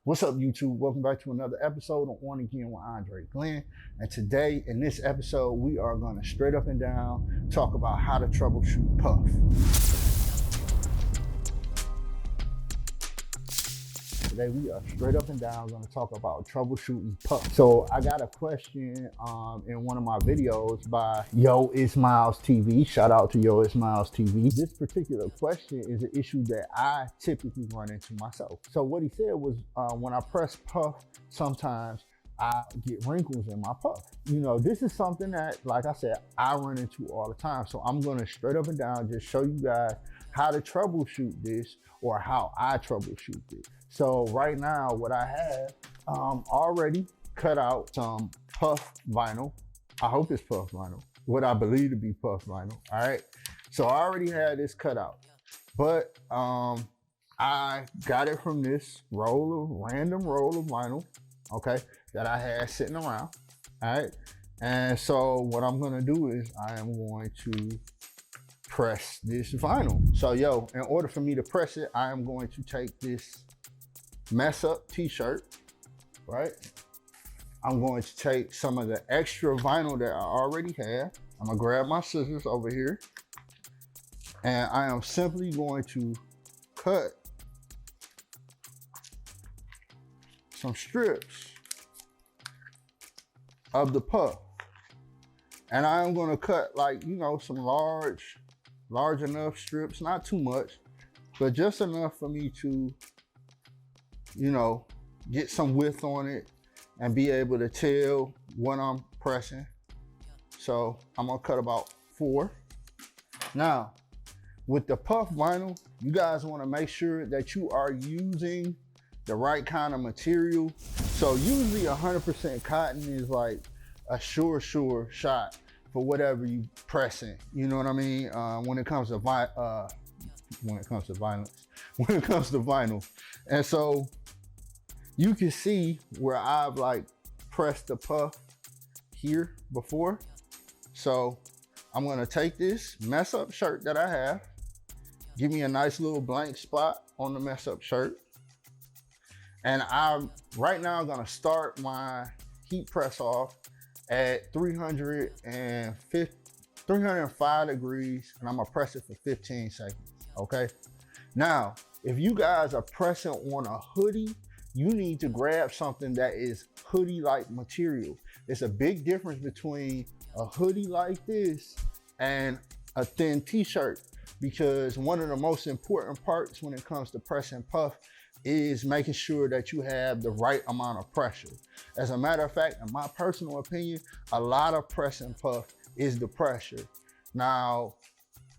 What's up, YouTube? Welcome back to another episode of On Again with Andre Glenn. And today, in this episode, we are going to straight up and down talk about how to troubleshoot Puff. Today, we are straight up and down going to talk about troubleshooting Puff. So I got a question in one of my videos by Yo Ismail's TV. Shout out to Yo Ismail's TV. This particular question is an issue that I typically run into myself. So what he said was when I press Puff, sometimes I get wrinkles in my Puff. You know, this is something that, like I said, I run into all the time. So I'm going to straight up and down just show you guys how to troubleshoot this, or how I troubleshoot this. So right now, what I have already cut out some Puff vinyl. I hope it's Puff vinyl, what I believe to be Puff vinyl. All right. So I already had this cut out, but I got it from this random roll of vinyl, okay, that I had sitting around. All right. And so what I'm gonna do is I am going to press this vinyl. So yo, in order for me to press it, I am going to take this mess up t-shirt, right? I'm going to take some of the extra vinyl that I already have. I'm gonna grab my scissors over here, and I am simply going to cut some strips of the Puff. And I am gonna cut, like, you know, some large enough strips, not too much, but just enough for me to, you know, get some width on it and be able to tell what I'm pressing. So I'm gonna cut about 4. Now, with the Puff vinyl, you guys wanna make sure that you are using the right kind of material. So usually 100% cotton is like a sure shot for whatever you pressing. You know what I mean? When it comes to vinyl. And so you can see where I've like pressed the Puff here before. So I'm gonna take this mess up shirt that I have, give me a nice little blank spot on the mess up shirt. And I'm right now gonna start my heat press off at 305 degrees, and I'm gonna press it for 15 seconds, okay? Now, if you guys are pressing on a hoodie, you need to grab something that is hoodie-like material. It's a big difference between a hoodie like this and a thin t-shirt, because one of the most important parts when it comes to pressing Puff is making sure that you have the right amount of pressure. As a matter of fact, in my personal opinion, a lot of pressing Puff is the pressure. Now,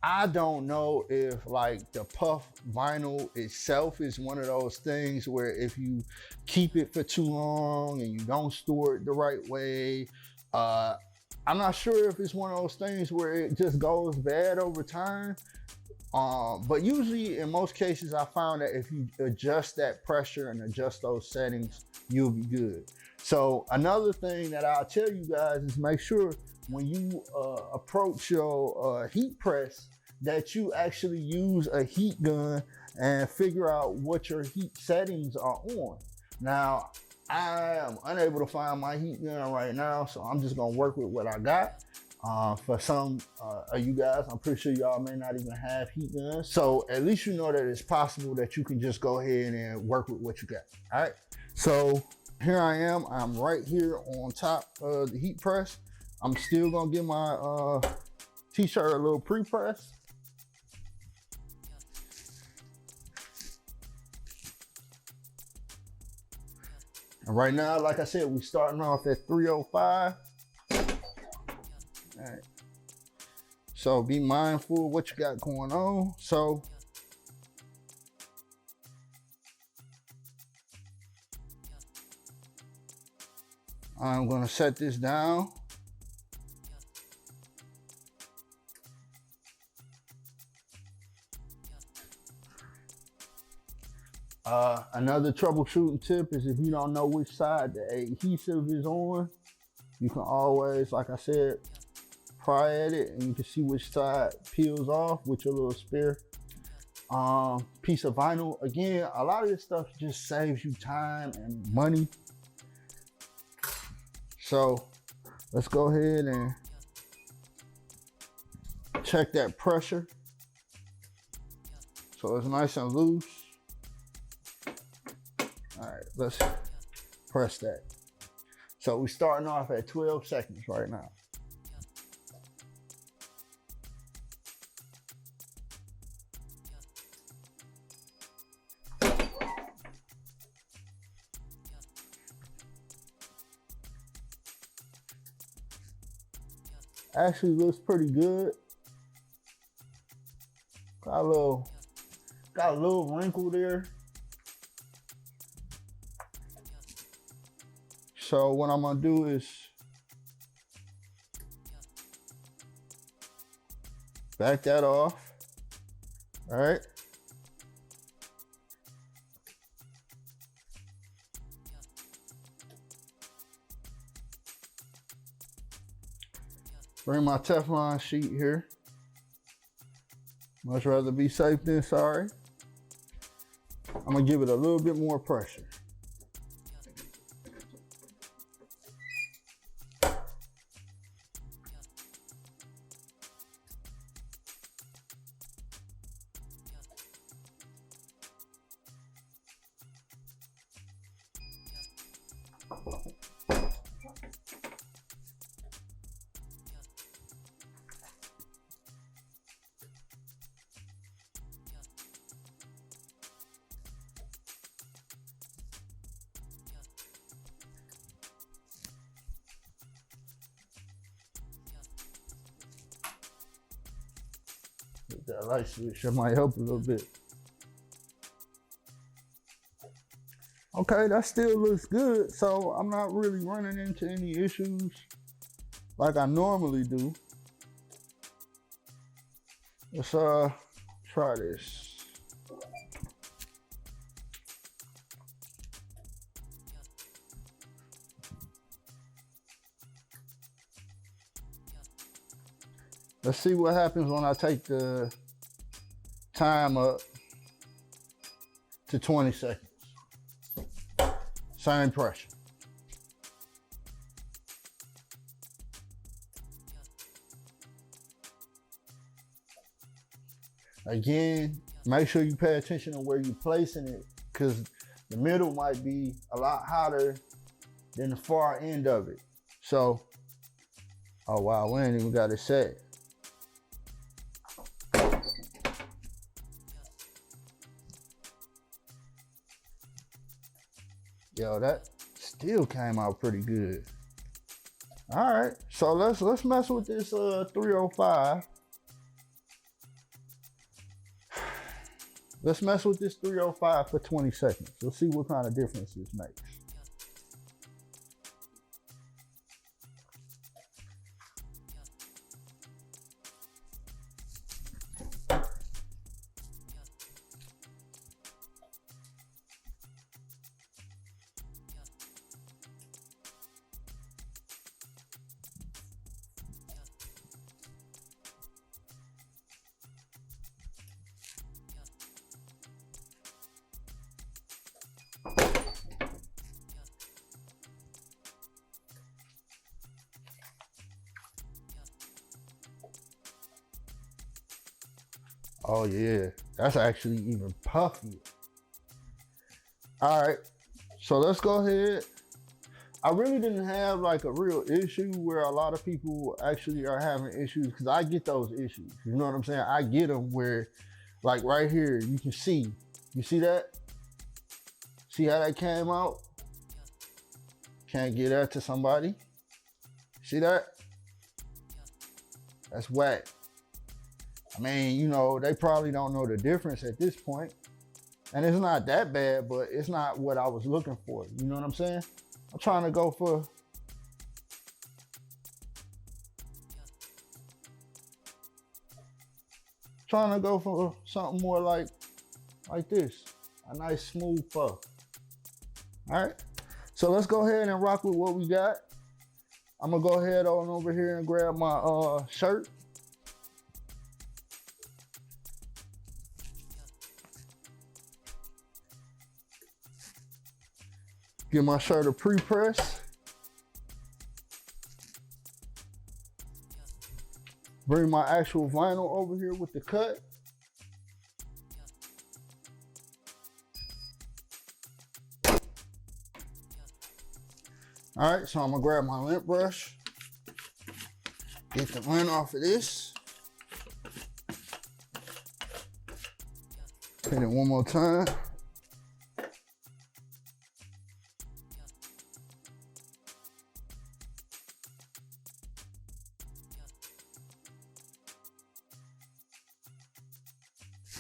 I don't know if like the Puff vinyl itself is one of those things where if you keep it for too long and you don't store it the right way, I'm not sure if it's one of those things where it just goes bad over time. But usually in most cases, I found that if you adjust that pressure and adjust those settings, you'll be good. So another thing that I'll tell you guys is make sure when you approach your heat press that you actually use a heat gun and figure out what your heat settings are on. Now, I am unable to find my heat gun right now, so I'm just gonna work with what I got. For some of you guys, I'm pretty sure y'all may not even have heat guns. So at least you know that it's possible that you can just go ahead and work with what you got, all right? So here I am, I'm right here on top of the heat press. I'm still gonna give my t-shirt a little pre-press. And right now, like I said, we're starting off at 305. All right. So be mindful of what you got going on. So I'm gonna set this down. Another troubleshooting tip is if you don't know which side the adhesive is on, you can always, like I said, pry at it and you can see which side peels off with your little spare piece of vinyl. Again, a lot of this stuff just saves you time and money. So let's go ahead and check that pressure. So it's nice and loose. All right, let's press that. So we're starting off at 12 seconds right now. Actually looks pretty good. Got a little wrinkle there. So what I'm gonna do is back that off. All right. Bring my Teflon sheet here. Much rather be safe than sorry. I'm gonna give it a little bit more pressure. That light switch, that might help a little bit. Okay, that still looks good. So I'm not really running into any issues like I normally do. Let's try this. Let's see what happens when I take the time up to 20 seconds. Same pressure. Again, make sure you pay attention to where you're placing it, because the middle might be a lot hotter than the far end of it. So, oh wow, we ain't even got it set. Yo, that still came out pretty good. All right, so let's mess with this 305. Let's mess with this 305 for 20 seconds. Let's see what kind of difference this makes. Oh yeah, that's actually even puffier. All right, so let's go ahead. I really didn't have like a real issue where a lot of people actually are having issues, because I get those issues. You know what I'm saying? I get them where, like right here, you can see. You see that? See how that came out? Can't get that to somebody. See that? That's whack. I mean, you know, they probably don't know the difference at this point. And it's not that bad, but it's not what I was looking for. You know what I'm saying? I'm trying to go for something more like this. A nice smooth puff. All right. So let's go ahead and rock with what we got. I'm gonna go ahead on over here and grab my shirt. Give my shirt a pre-press. Bring my actual vinyl over here with the cut. All right, so I'm gonna grab my lint brush, get the lint off of this. Hit it one more time.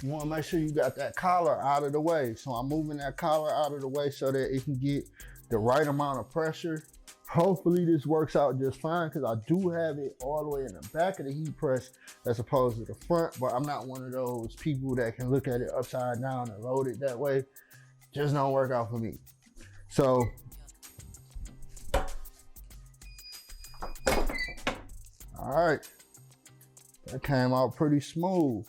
You want to make sure you got that collar out of the way. So I'm moving that collar out of the way so that it can get the right amount of pressure. Hopefully this works out just fine because I do have it all the way in the back of the heat press as opposed to the front, but I'm not one of those people that can look at it upside down and load it that way. Just don't work out for me. So, all right, that came out pretty smooth.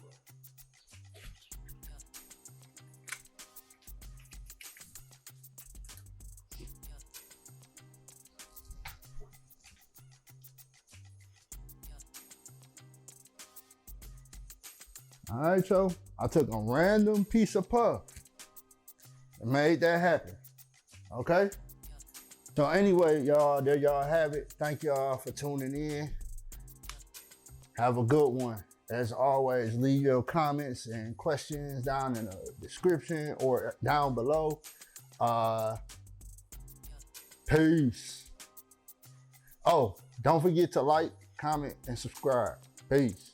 All right, so I took a random piece of puff and made that happen, okay? So anyway, y'all, there y'all have it. Thank y'all for tuning in. Have a good one. As always, leave your comments and questions down in the description or down below. Peace. Oh, don't forget to like, comment, and subscribe. Peace.